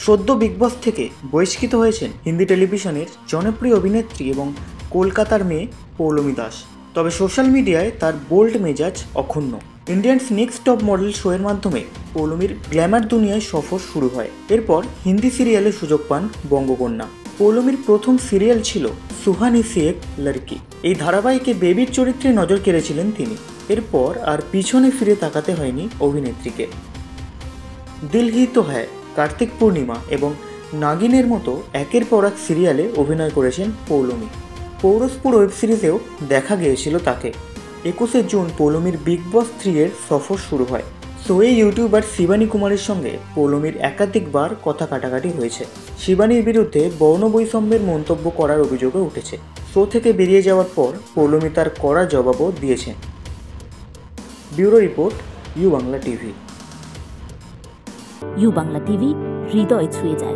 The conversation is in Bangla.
সদ্য বিগ বস থেকে বহিষ্কৃত হয়েছেন হিন্দি টেলিভিশনের জনপ্রিয় অভিনেত্রী এবং কলকাতার মেয়ে পৌলমী দাস। তবে সোশ্যাল মিডিয়ায় তার বোল্ড মেজাজ অক্ষুণ্ণ। Indians next top model show এর মাধ্যমে পৌলমীর গ্ল্যামার দুনিয়ায় সফর শুরু হয়। এরপর হিন্দি সিরিয়ালে সুযোগ পান বঙ্গকন্যা। পৌলমীর প্রথম সিরিয়াল ছিল সুহানি সি এক লড়কি। এই ধারাবাহিকে বেবির চরিত্রে নজর কেড়েছিলেন তিনি। এরপর আর পিছনে ফিরে তাকাতে হয়নি অভিনেত্রীকে। দিল হি তো হ্যায়, কার্তিক পূর্ণিমা এবং নাগিনের মতো একের পর এক সিরিয়ালে অভিনয় করেছেন পৌলমী। পৌরসপুর ওয়েব সিরিজেও দেখা গিয়েছিল তাকে। 21শে জুন পৌলমীর বিগ বস 3 এর সফর শুরু হয়। শোয়ে ইউটিউবার শিবানী কুমারের সঙ্গে পৌলমীর একাধিকবার কথা কাটাকাটি হয়েছে। শিবানীর বিরুদ্ধে বর্ণ বৈষম্যের মন্তব্য করার অভিযোগও উঠেছে। শো থেকে বেরিয়ে যাওয়ার পর পৌলমী তার কড়া জবাবও দিয়েছেন। Bureau report, U Bangla TV. U Bangla TV, হৃদয় ছুঁয়ে যায়।